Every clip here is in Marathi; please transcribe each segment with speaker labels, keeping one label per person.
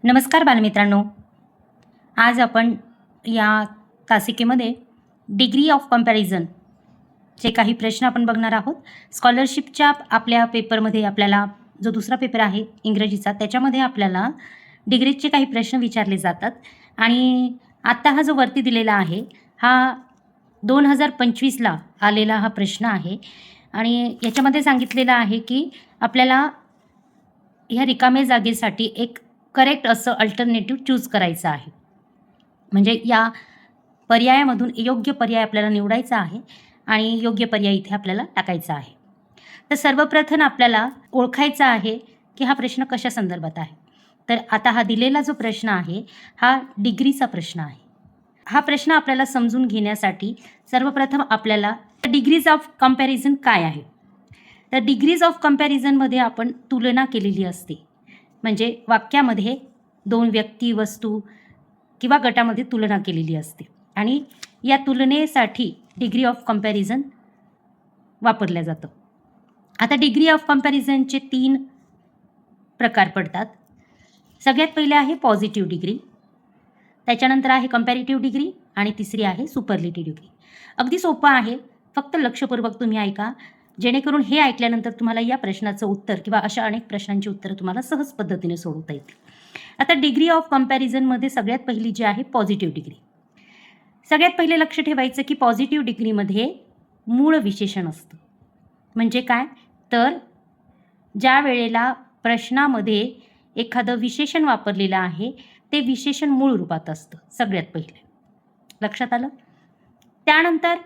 Speaker 1: नमस्कार बालमित्रांनो, आज आपण या तासिकेमध्ये डिग्री ऑफ कंपॅरिझन चे काही प्रश्न आपण बघणार आहोत. स्कॉलरशिपच्या आपल्या पेपरमध्ये आपल्याला जो दुसरा पेपर आहे इंग्रजीचा, त्याच्यामध्ये आपल्याला डिग्रीचे काही प्रश्न विचारले जातात आणि आत्ता हा जो वरती दिलेला आहे हा 2025ला आलेला हा प्रश्न आहे आणि याच्यामध्ये सांगितलेलं आहे की आपल्याला ह्या रिकाम्या जागेसाठी एक करेक्ट असं अल्टरनेटिव्ह चूज करायचं आहे. म्हणजे या पर्यायामधून योग्य पर्याय आपल्याला निवडायचा आहे आणि योग्य पर्याय इथे आपल्याला टाकायचा आहे. तर सर्वप्रथम आपल्याला ओळखायचं आहे की हा प्रश्न कशा संदर्भात आहे. तर आता हा दिलेला जो प्रश्न आहे हा डिग्रीचा प्रश्न आहे. हा प्रश्न आपल्याला समजून घेण्यासाठी सर्वप्रथम आपल्याला डिग्रीज ऑफ कंपॅरिझन काय आहे. तर डिग्रीज ऑफ कंपॅरिझनमध्ये आपण तुलना केलेली असते. म्हणजे वाक्यामध्ये दोन व्यक्ती, वस्तू किंवा गटामध्ये तुलना केलेली असते आणि या तुलनेसाठी डिग्री ऑफ कंपॅरिझन वापरलं जातं. आता डिग्री ऑफ कंपॅरिझनचे 3 प्रकार पडतात. सगळ्यात पहिले आहे पॉझिटिव्ह डिग्री, त्याच्यानंतर आहे कंपॅरेटिव्ह डिग्री आणि तिसरी आहे सुपरलेटिव्ह डिग्री. अगदी सोपं आहे, फक्त लक्षपूर्वक तुम्ही ऐका, जेणेकरून हे ऐकल्यानंतर तुम्हाला या प्रश्नाचं उत्तर किंवा अशा अनेक प्रश्नांची उत्तरं तुम्हाला सहज पद्धतीने सोडवता येतील. आता डिग्री ऑफ कंपॅरिझनमध्ये सगळ्यात पहिली जी आहे पॉझिटिव्ह डिग्री. सगळ्यात पहिले लक्ष ठेवायचं की पॉझिटिव्ह डिग्रीमध्ये मूळ विशेषण असतं. म्हणजे काय, तर ज्या वेळेला प्रश्नामध्ये एखादं विशेषण वापरलेलं आहे ते विशेषण मूळ रूपात असतं सगळ्यात पहिले. लक्षात आलं. त्यानंतर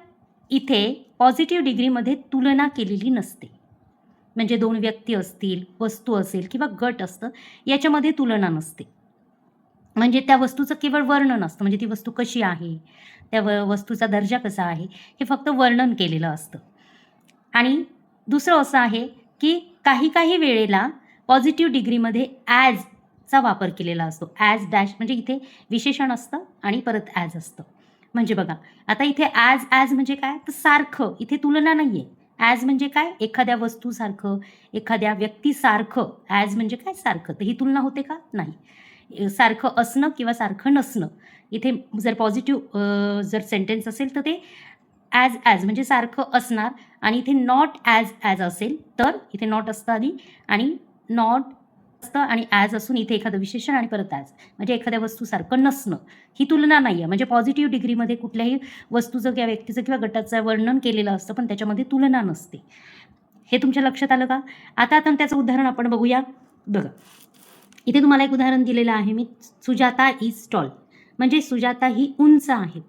Speaker 1: इथे पॉझिटिव्ह डिग्रीमध्ये तुलना केलेली नसते. म्हणजे दोन व्यक्ती असतील, वस्तू असेल किंवा गट असतं, याच्यामध्ये तुलना नसते. म्हणजे त्या वस्तूचं केवळ वर्णन असतं. म्हणजे ती वस्तू कशी आहे, त्या वस्तूचा दर्जा कसा आहे, हे फक्त वर्णन केलेलं असतं. आणि दुसरं असं आहे की काही वेळेला पॉझिटिव्ह डिग्रीमध्ये ॲजचा वापर केलेला असतो. ॲज डॅश म्हणजे इथे विशेषण असतं आणि परत ॲज असतं. म्हणजे बघा, आता इथे ॲज म्हणजे काय, तर सारखं. इथे तुलना नाही आहे. ॲज म्हणजे काय, एखाद्या वस्तूसारखं, एखाद्या व्यक्तीसारखं. ॲज म्हणजे काय, सारखं. तर ही तुलना होते का, नाही. सारखं असणं किंवा सारखं नसणं. इथे जर पॉझिटिव्ह जर सेंटेन्स असेल तर ते ॲज म्हणजे सारखं असणार आणि इथे नॉट ॲज असेल तर इथे नॉट असतं आधी आणि नॉट असतं आणि ॲज असून इथे एखादं विशेषण आणि परत ॲज म्हणजे एखाद्या वस्तूसारखं नसणं. ही तुलना नाही आहे. म्हणजे पॉझिटिव्ह डिग्रीमध्ये कुठल्याही वस्तूचं किंवा व्यक्तीचं किंवा गटाचं वर्णन केलेलं असतं, पण त्याच्यामध्ये तुलना नसते. हे तुमच्या लक्षात आलं का. आता त्याचं उदाहरण आपण बघूया. बघा, इथे तुम्हाला एक उदाहरण दिलेलं आहे मी. Sujata is tall. म्हणजे सुजाता ही उंच आहे.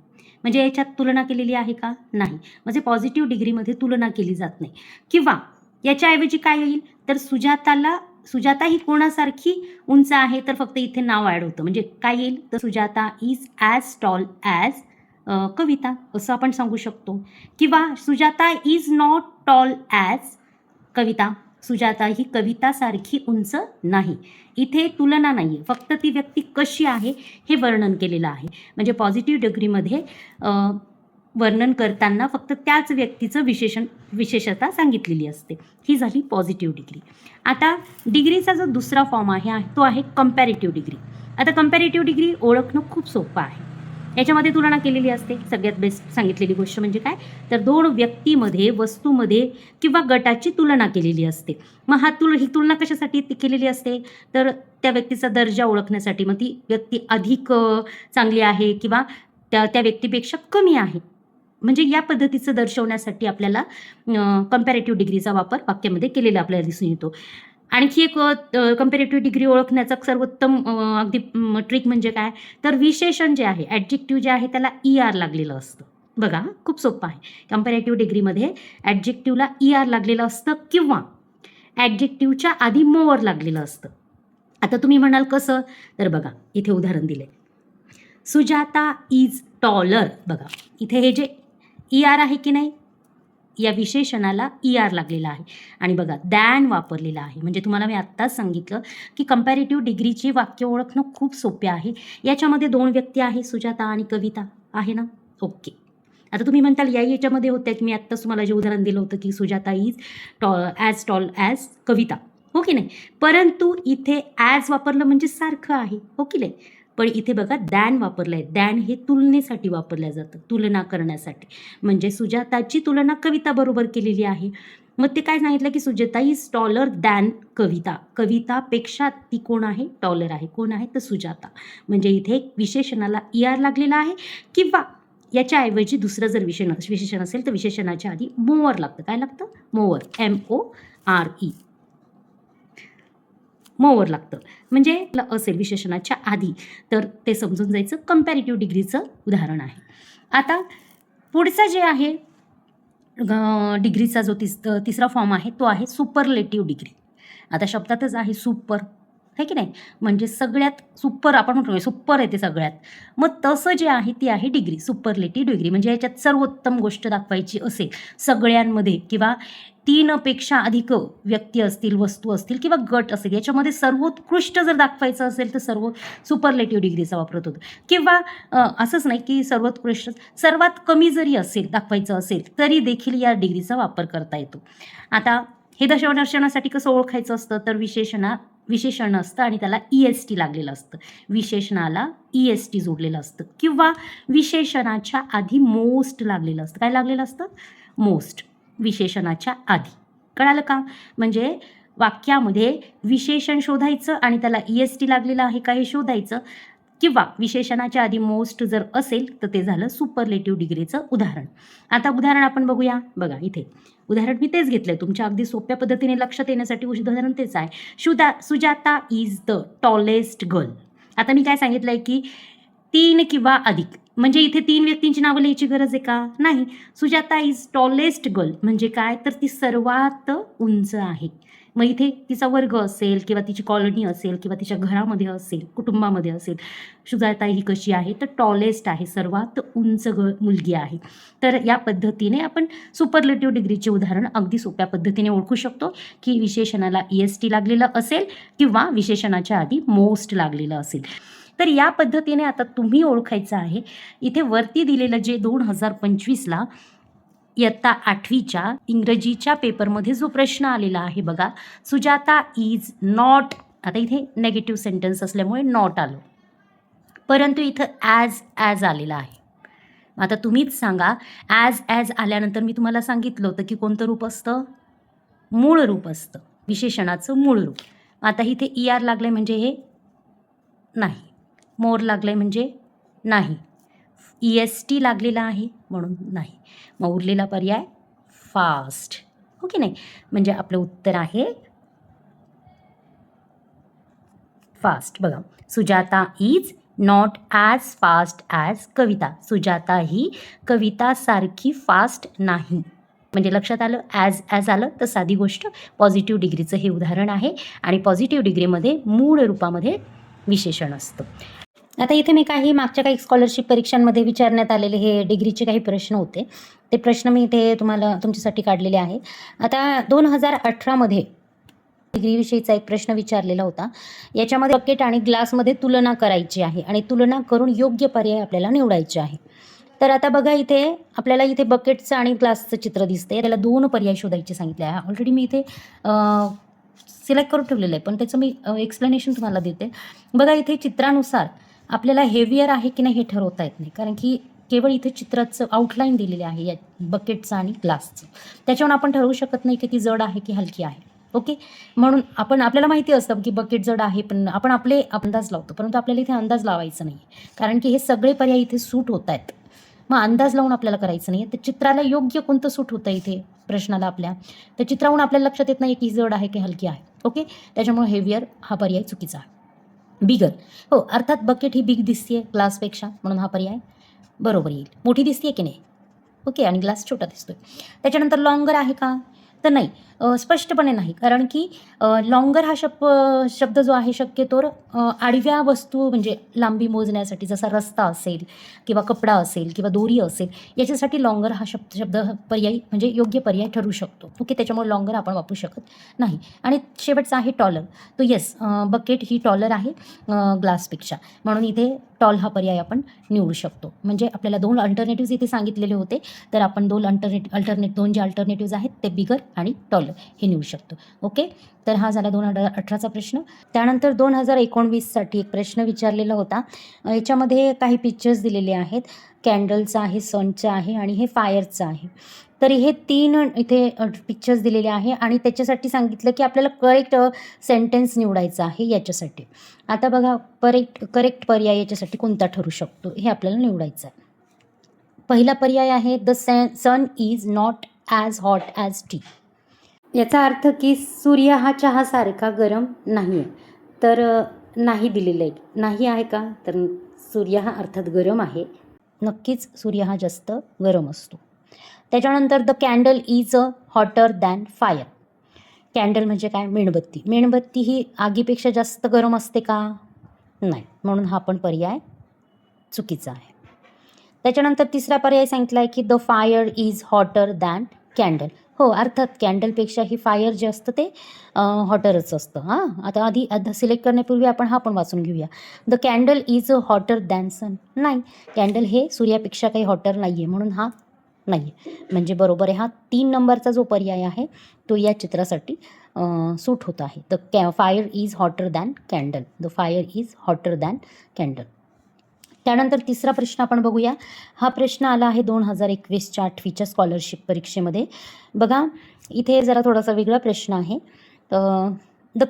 Speaker 1: म्हणजे याच्यात तुलना केलेली आहे का, नाही. म्हणजे पॉझिटिव्ह डिग्रीमध्ये तुलना केली जात नाही. किंवा याच्याऐवजी काय येईल, तर सुजाता ही कोणासारखी उंच आहे, तर फक्त इथे नाव ॲड होतं. म्हणजे काय येईल, तर Sujata is as tall as Kavita असं आपण सांगू शकतो. किंवा Sujata is not tall as Kavita. Sujata ही कवितासारखी उंच नाही. इथे तुलना नाही आहे, फक्त ती व्यक्ती कशी आहे हे वर्णन केलेलं आहे. म्हणजे पॉझिटिव्ह डिग्रीमध्ये वर्णन करताना फक्त त्याच व्यक्तीचं विशेषता सांगितलेली असते. ही झाली पॉझिटिव्ह डिग्री. आता डिग्रीचा जो दुसरा फॉर्म आहे तो आहे कंपॅरेटिव्ह डिग्री. आता कंपॅरेटिव्ह डिग्री ओळखणं खूप सोपं आहे. याच्यामध्ये तुलना केलेली असते. सगळ्यात बेस्ट सांगितलेली गोष्ट म्हणजे काय, तर दोन व्यक्तीमध्ये, वस्तूमध्ये किंवा गटाची तुलना केलेली असते. मग ही तुलना कशासाठी केलेली असते, तर त्या व्यक्तीचा दर्जा ओळखण्यासाठी. मग ती व्यक्ती अधिक चांगली आहे किंवा त्या व्यक्तीपेक्षा कमी आहे, म्हणजे या पद्धतीचं दर्शवण्यासाठी आपल्याला कंपॅरेटिव्ह डिग्रीचा वापर वाक्यामध्ये केलेला आपल्याला दिसून येतो. आणखी एक कंपॅरेटिव्ह डिग्री ओळखण्याचा सर्वोत्तम अगदी ट्रिक म्हणजे काय, तर विशेषण जे आहे, ॲडजेक्टिव्ह जे आहे त्याला ER लागलेलं असतं. बघा, खूप सोपं आहे. कंपॅरेटिव्ह डिग्रीमध्ये ॲडजेक्टिव्हला ER लागलेलं असतं किंवा ॲडजेक्टिव्हच्या आधी मोअर लागलेलं असतं. आता तुम्ही म्हणाल कसं, तर बघा इथे उदाहरण दिले. Sujata is taller. बघा इथे हे जे ER आहे की नाही, या विशेषणाला ER लागलेला आहे आणि बघा दॅन वापरलेला आहे. म्हणजे तुम्हाला मी आत्ताच सांगितलं की कंपॅरेटिव्ह डिग्रीची वाक्य ओळखणं खूप सोपे आहे. याच्यामध्ये दोन व्यक्ती आहे, सुजाता आणि कविता आहे ना. ओके. आता तुम्ही म्हणताल याच्यामध्ये होत्या की मी आत्ताच तुम्हाला जे उदाहरण दिलं होतं की Sujata is as tall as Kavita. हो की नाही. परंतु इथे ॲज वापरलं म्हणजे सारखं आहे, हो की नाही. पण इथे बघा दॅन वापरलं आहे. दॅन हे तुलनेसाठी वापरलं जातं, तुलना करण्यासाठी. म्हणजे सुजाताची तुलना कविताबरोबर केलेली आहे. मग ते काय सांगितलं की सुजाता इज टॉलर दॅन कविता. कवितापेक्षा ती कोण आहे, टॉलर आहे. कोण आहे तर सुजाता. म्हणजे इथे विशेषणाला ER लागलेला आहे किंवा याच्याऐवजी दुसरं जर विशेषण असेल तर विशेषणाच्या आधी मोअर लागतं. काय लागतं, मोअर, MORE, मोअर लागतं. म्हणजे असेल विशेषणाच्या आधी तर ते समजून जायचं कंपॅरेटिव्ह डिग्रीचं उदाहरण आहे. आता पुढचं जे आहे डिग्रीचा जो तिसरा फॉर्म आहे तो आहे सुपरलेटिव्ह डिग्री. आता शब्दातच आहे सुपर, है की नाही. म्हणजे सगळ्यात सुपर आपण म्हणतो सुपर आहे ते सगळ्यात. मग तसं जे आहे ती आहे डिग्री, सुपरलेटिव्ह डिग्री. म्हणजे याच्यात सर्वोत्तम गोष्ट दाखवायची असेल सगळ्यांमध्ये किंवा 3 पेक्षा अधिक व्यक्ती असतील, वस्तू असतील किंवा गट असेल, याच्यामध्ये सर्वोत्कृष्ट जर दाखवायचं असेल तर सुपरलेटिव्ह डिग्रीचा वापरत होतो. किंवा असंच नाही की सर्वोत्कृष्ट, सर्वात कमी जरी असेल दाखवायचं असेल तरी देखील या डिग्रीचा वापर करता येतो. आता हे दर्शवण्यासाठी कसं ओळखायचं असतं तर विशेषण असतं आणि त्याला EST लागलेलं असतं. विशेषणाला EST जोडलेलं असतं किंवा विशेषणाच्या आधी मोस्ट लागलेलं असतं. काय लागलेलं असतं, मोस्ट, विशेषणाच्या आधी. कळालं का. म्हणजे वाक्यामध्ये विशेषण शोधायचं आणि त्याला EST लागलेलं आहे का हे शोधायचं किंवा विशेषणाच्या आधी मोस्ट जर असेल तर ते झालं सुपरलेटिव्ह डिग्रीचं उदाहरण. आता उदाहरण आपण बघूया. बघा इथे उदाहरण मी तेच घेतलंय तुमच्या अगदी सोप्या पद्धतीने लक्षात येण्यासाठी. उदाहरण तेच आहे, Sujata is the tallest girl. आता मी काय सांगितलंय की 3 किंवा अधिक, म्हणजे इथे 3 व्यक्तींची नावं लिहायची गरज आहे का, नाही. सुजाता इज टॉलेस्ट गर्ल म्हणजे काय तर ती सर्वात उंच आहे. मग इथे तिचा वर्ग असेल किंवा तिची कॉलनी असेल किंवा तिच्या घरामध्ये असेल, कुटुंबामध्ये असेल, सुजाता ही कशी आहे तर टॉलेस्ट आहे, सर्वात उंच मुलगी आहे. तर या पद्धतीने आपण सुपरलेटिव्ह डिग्रीचे उदाहरण अगदी सोप्या पद्धतीने ओळखू शकतो की विशेषणाला EST लागलेलं असेल किंवा विशेषणाच्या आधी मोस्ट लागलेलं असेल. तर या पद्धतीने आता तुम्ही ओळखायचं आहे. इथे वरती दिलेलं जे 2025ला इयत्ता 8वीच्या इंग्रजीच्या पेपरमध्ये जो प्रश्न आलेला आहे बघा, सुजाता इज नॉट, आता इथे नेगेटिव्ह सेंटेन्स असल्यामुळे नॉट आलं, परंतु इथं ॲज आलेलं आहे. आता तुम्हीच सांगा, ॲज आल्यानंतर मी तुम्हाला सांगितलं होतं की कोणतं रूप असतं, मूळ रूप असतं, विशेषणाचं मूळ रूप. आता इथे ER लागलं म्हणजे हे नाही, मोर लागलं आहे म्हणजे नाही, EST लागलेला आहे म्हणून नाही. मग उरलेला पर्याय फास्ट, हो की नाही. म्हणजे आपलं उत्तर आहे फास्ट. बघा, Sujata is not as fast as Kavita. Sujata ही कवितासारखी फास्ट नाही. म्हणजे लक्षात आलं, ॲज आलं तर साधी गोष्ट. पॉझिटिव्ह डिग्रीचं हे उदाहरण आहे आणि पॉझिटिव्ह डिग्रीमध्ये मूळ रूपामध्ये विशेषण असतं. आता इथे मी मागच्या काही स्कॉलरशिप परीक्षांमध्ये विचारण्यात आलेले हे डिग्रीचे काही प्रश्न होते, ते प्रश्न मी इथे तुमच्यासाठी काढलेले आहे. आता 2018मध्ये डिग्रीविषयीचा एक प्रश्न विचारलेला होता. याच्यामध्ये बकेट आणि ग्लासमध्ये तुलना करायची आहे आणि तुलना करून योग्य पर्याय आपल्याला निवडायचे आहे. तर आता बघा, इथे आपल्याला इथे बकेटचं आणि ग्लासचं चित्र दिसतंय. त्याला 2 पर्याय शोधायचे सांगितले आहे. ऑलरेडी मी इथे सिलेक्ट करून ठेवलेलं आहे, पण त्याचं मी एक्सप्लेनेशन तुम्हाला देते. बघा, इथे चित्रानुसार आपल्याला हेवियर आहे की नाही हे ठरवता येत नाही, कारण की केवळ इथे चित्राचं आउटलाईन दिलेले आहे या बकेटचं आणि ग्लासचं. त्याच्यावरून आपण ठरवू शकत नाही की ती जड आहे की हलकी आहे. ओके, म्हणून आपल्याला माहिती असतं की बकेट जड आहे, पण आपण आपले अंदाज लावतो, परंतु आपल्याला इथे अंदाज लावायचा नाही, कारण की हे सगळे पर्याय इथे सूट होत आहेत. मग अंदाज लावून आपल्याला करायचं नाही. तर चित्राला योग्य कोणतं सूट होतं इथे प्रश्नाला आपल्या, तर चित्रावरून आपल्याला लक्षात येत नाही की जड आहे की हलकी आहे. ओके, त्याच्यामुळे हेवियर हा पर्याय चुकीचा आहे. बिगर, हो, अर्थात बकेट ही बिग दिसते ग्लासपेक्षा, म्हणून हा पर्याय बरोबर येईल. मोठी दिसते की नाही, ओके, आणि ग्लास छोटा दिसतोय. त्याच्यानंतर लॉंगर आहे का तर नाही, स्पष्टपणे नाही, कारण की लॉंगर हा शब्द जो आहे शक्यतोवर आडव्या वस्तू म्हणजे लांबी मोजण्यासाठी, जसा रस्ता असेल किंवा कपडा असेल किंवा दोरी असेल, याच्यासाठी लॉंगर हा शब्द पर्यायी म्हणजे योग्य पर्याय ठरू शकतो. ओके, त्याच्यामुळे लॉंगर आपण वापरू शकत नाही. आणि शेवटचा आहे टॉलर. तो येस, बकेट ही टॉलर आहे ग्लासपेक्षा, म्हणून इथे टॉल हा पर्याय आपण निवडू शकतो. म्हणजे आपल्याला 2 अल्टरनेटिव्ज इथे सांगितलेले होते, तर आपण 2 2 जे अल्टरनेटिव्ज आहेत ते बिगर आणि टॉल हे निवडू शकतो. ओके, तर हा झाला 2018चा प्रश्न. त्यानंतर 2019साठी एक प्रश्न विचारलेला होता. याच्यामध्ये काही पिक्चर्स दिलेले आहेत. कॅन्डलचं आहे, सनचं आहे आणि हे फायरचं आहे. तर हे 3 इथे पिक्चर्स दिलेले आहे आणि त्याच्यासाठी सांगितलं की आपल्याला करेक्ट सेंटेन्स निवडायचा आहे याच्यासाठी. आता बघा, करेक्ट पर्याय याच्यासाठी कोणता ठरू शकतो हे आपल्याला निवडायचं आहे. पहिला पर्याय आहे the sun is not as hot as tea. याचा अर्थ की सूर्य हा चहासारखा गरम नाही आहे. तर नाही दिलेलं आहे. नाही आहे का? तर सूर्य हा अर्थात गरम आहे. नक्कीच सूर्य हा जास्त गरम असतो. त्याच्यानंतर the candle is hotter than fire. Candle म्हणजे काय? मेणबत्ती. मेणबत्ती ही आगीपेक्षा जास्त गरम असते का? नाही. म्हणून हा पण पर्याय चुकीचा आहे. त्याच्यानंतर तिसरा पर्याय सांगितला आहे की the fire is hotter than candle. हो, अर्थात कॅन्डलपेक्षा ही फायर जे असतं ते हॉटरच असतं. हां, आता सिलेक्ट करण्यापूर्वी आपण हा पण वाचून घेऊया. The candle is hotter than sun. नाही, कॅन्डल हे सूर्यापेक्षा काही हॉटर नाही आहे, म्हणून हा नाही आहे. म्हणजे बरोबर आहे. हा 3 नंबरचा जो पर्याय आहे तो या चित्रासाठी सूट होत आहे. The fire is hotter than candle. The fire is hotter than candle. त्यानंतर तिसरा प्रश्न आपण बघूया. हा प्रश्न आला आहे 2021च्या 8वीच्या स्कॉलरशिप परीक्षेमध्ये. बघा, इथे जरा थोडासा वेगळा प्रश्न आहे. The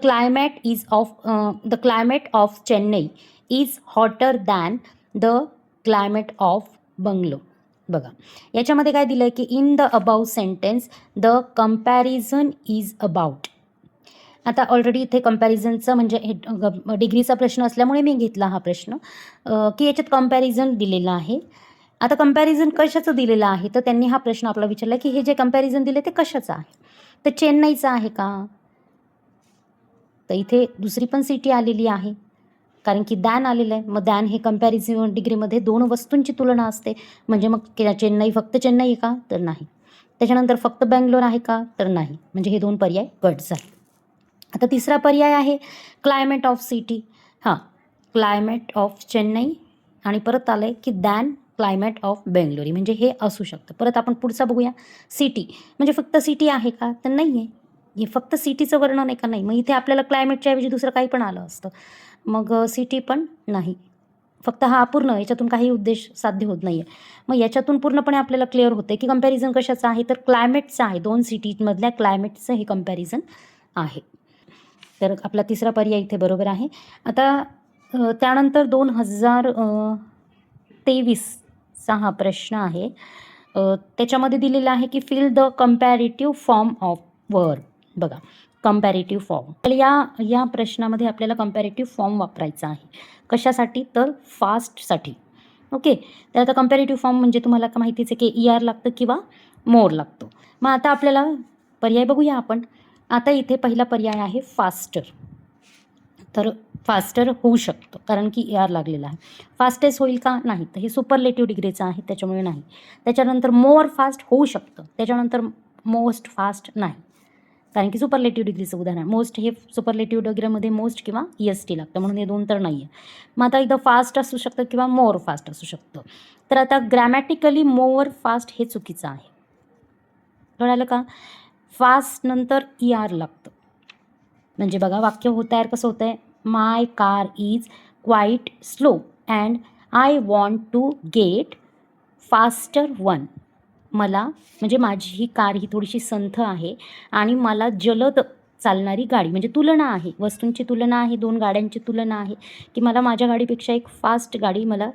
Speaker 1: climate of Chennai is hotter than the climate of Bangalore. बघा, याच्यामध्ये काय दिलं आहे की in the above sentence the comparison is about. आता ऑलरेडी इथे कंपॅरिझनचं म्हणजे हे डिग्रीचा प्रश्न असल्यामुळे मी घेतला हा प्रश्न की याच्यात कंपॅरिझन दिलेलं आहे. आता कंपॅरिझन कशाचं दिलेलं आहे? तर त्यांनी हा प्रश्न आपला विचारला की हे जे कंपॅरिझन दिले ते कशाचं आहे? तर चेन्नईचं आहे का? तर इथे दुसरी पण सिटी आलेली आहे, कारण की दॅन आलेलं आहे. मग दॅन हे कंपॅरिझन डिग्रीमध्ये 2 वस्तूंची तुलना असते. म्हणजे मग चेन्नई फक्त चेन्नई आहे का? तर नाही. त्याच्यानंतर फक्त बँगलोर आहे का? तर नाही. म्हणजे हे 2 पर्याय कट झाले. आता तिसरा पर्याय आहे क्लायमेट ऑफ सिटी. हां, क्लायमेट ऑफ चेन्नई आणि परत आलं आहे की दॅन क्लायमेट ऑफ बेंगलोरी. म्हणजे हे असू शकतं. परत आपण पुढचा बघूया. सिटी म्हणजे फक्त सिटी आहे का? तर नाही आहे. हे फक्त सिटीचं वर्णन आहे का? नाही. मग इथे आपल्याला क्लायमेटच्या ऐवजी दुसरं काही पण आलं असतं. मग सिटी पण नाही. फक्त हा अपूर्ण, याच्यातून काही उद्देश साध्य होत नाही आहे. मग याच्यातून पूर्णपणे आपल्याला क्लिअर होतं की कंपॅरिझन कशाचं आहे? तर क्लायमेटचं आहे. 2 सिटीमधल्या क्लायमेटचं हे कंपॅरिझन आहे. तर आपला तिसरा पर्याय इथे बरोबर आहे. आता त्यानंतर 2023चा हा प्रश्न आहे. त्याच्यामध्ये दिलेला आहे की fill the comparative form of verb. बघा, कंपॅरेटिव्ह फॉर्म. तर या प्रश्नामध्ये आपल्याला कंपॅरेटिव्ह फॉर्म वापरायचा आहे. कशासाठी? तर फास्टसाठी. ओके, तर आता कंपॅरेटिव्ह फॉर्म म्हणजे तुम्हाला का माहितीच आहे की ER लागतं किंवा मोर लागतो. मग आता आपल्याला पर्याय बघूया आपण. आता इथे पहिला पर्याय आहे फास्टर. तर फास्टर होऊ शकतं कारण की ER लागलेला आहे. फास्टेस्ट होईल का? नाही. तर हे सुपरलेटिव्ह डिग्रीचं आहे त्याच्यामुळे नाही. त्याच्यानंतर मोर फास्ट होऊ शकतं. त्याच्यानंतर मोस्ट फास्ट नाही, कारण की सुपरलेटिव्ह डिग्रीचं उदाहरण आहे. मोस्ट हे सुपरलेटिव्ह डिग्रीमध्ये मोस्ट किंवा EST लागतं, म्हणून हे 2 तर नाही आहे. मग आता इथं फास्ट असू शकतं किंवा मोर फास्ट असू शकतं. तर आता ग्रॅमॅटिकली मोर फास्ट हे चुकीचं आहे. कळालं का? फास्ट नंतर ER लागतं. म्हणजे बघा, वाक्य तयार कसं होतं आहे? My car is quite slow and I want to get faster one. मला म्हणजे माझी ही कार ही थोडीशी संथ आहे आणि मला जलद चालणारी गाडी, म्हणजे तुलना आहे, वस्तूंची तुलना आहे, 2 गाड्यांची तुलना आहे की मला माझ्या गाडीपेक्षा एक फास्ट गाडी मला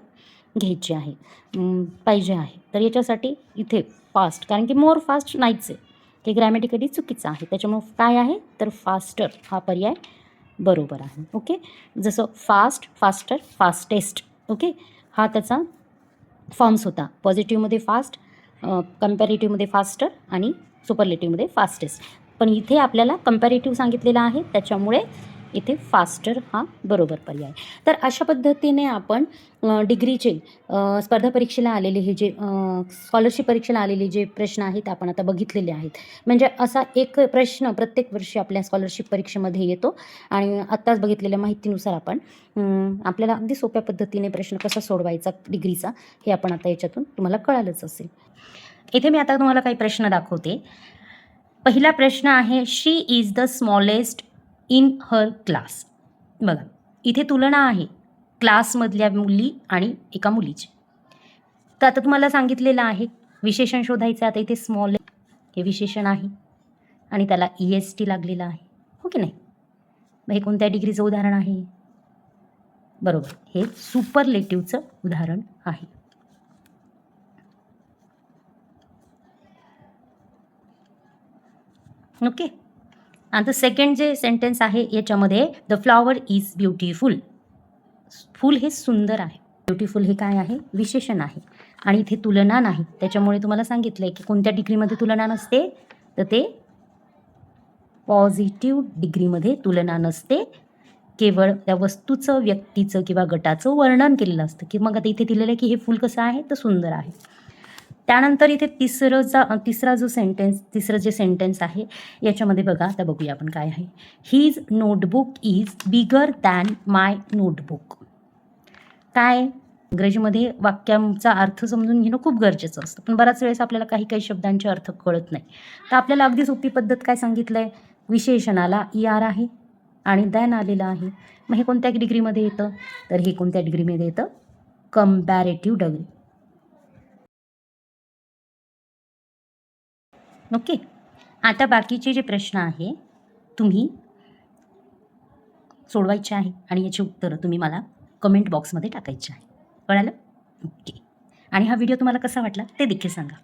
Speaker 1: घ्यायची आहे, पाहिजे आहे. तर याच्यासाठी इथे फास्ट, कारण की मोर फास्ट नाहीच आहे, हे ग्रॅमॅटिकली चुकीचं आहे. त्याच्यामुळे काय आहे? तर फास्टर हा पर्याय बरोबर आहे. ओके, जसं फास्ट, फास्टर, फास्टेस्ट. ओके, हा त्याचा फॉर्म्स होता. पॉझिटिव्हमध्ये फास्ट, कंपॅरेटिव्हमध्ये फास्टर आणि सुपरलेटिव्हमध्ये फास्टेस्ट. पण इथे आपल्याला कंपॅरेटिव्ह सांगितलेलं आहे, त्याच्यामुळे इथे फास्टर हा बरोबर पर्याय. तर अशा पद्धतीने आपण डिग्रीचे स्पर्धा परीक्षेला आलेले हे जे स्कॉलरशिप परीक्षेला आलेले जे प्रश्न आहेत आपण आता बघितलेले आहेत. म्हणजे असा एक प्रश्न प्रत्येक वर्षी आपल्या स्कॉलरशिप परीक्षेमध्ये येतो आणि आत्ताच बघितलेल्या माहितीनुसार आपण आपल्याला अगदी सोप्या पद्धतीने प्रश्न कसा सोडवायचा डिग्रीचा हे आपण आता याच्यातून तुम्हाला कळालंच असेल. इथे मी आता तुम्हाला काही प्रश्न दाखवते. पहिला प्रश्न आहे, she is the smallest in her class. बघा इथे तुलना आहे क्लासमधल्या मुली आणि एका मुलीची. तर आता तुम्हाला सांगितलेलं आहे विशेषण शोधायचं. आता इथे स्मॉल हे विशेषण आहे आणि त्याला EST लागलेलं आहे, हो की नाही. मग हे कोणत्या डिग्रीचं उदाहरण आहे? बरोबर, हे सुपरलेटिव्हचं उदाहरण आहे. ओके. आता सेकंड जे सेंटेन्स आहे याच्यामध्ये द फ्लॉवर इज ब्युटिफुल. फूल हे सुंदर आहे. ब्युटिफुल हे काय आहे? विशेषण आहे आणि इथे तुलना नाही. त्याच्यामुळे तुम्हाला सांगितलं आहे की कोणत्या डिग्रीमध्ये तुलना नसते, तर ते पॉझिटिव्ह डिग्रीमध्ये तुलना नसते. केवळ त्या वस्तूचं, व्यक्तीचं किंवा गटाचं वर्णन केलेलं असतं की मग आता इथे दिलेलं आहे की हे फूल कसं आहे? तर सुंदर आहे. त्यानंतर इथे तिसरा जे सेंटेन्स आहे याच्यामध्ये बघा, आता बघूया आपण काय आहे. His notebook is bigger than my notebook. काय? इंग्रजीमध्ये वाक्यांचा अर्थ समजून घेणं खूप गरजेचं असतं, पण बऱ्याच वेळेस आपल्याला काही शब्दांचे अर्थ कळत नाही. तर आपल्याला अगदी सोपी पद्धत काय सांगितलं आहे, विशेषणाला ER आहे आणि दॅन आलेलं आहे. मग हे कोणत्या डिग्रीमध्ये येतं? तर हे कोणत्या डिग्रीमध्ये येतं? Comparative degree. ओके. आता बाकीचे जे प्रश्न आहे तुम्ही सोडवायचे आहे आणि याची उत्तरं तुम्ही मला कमेंट बॉक्समध्ये टाकायची आहे. कळालं? ओके. आणि हा व्हिडिओ तुम्हाला कसा वाटला ते देखील सांगा.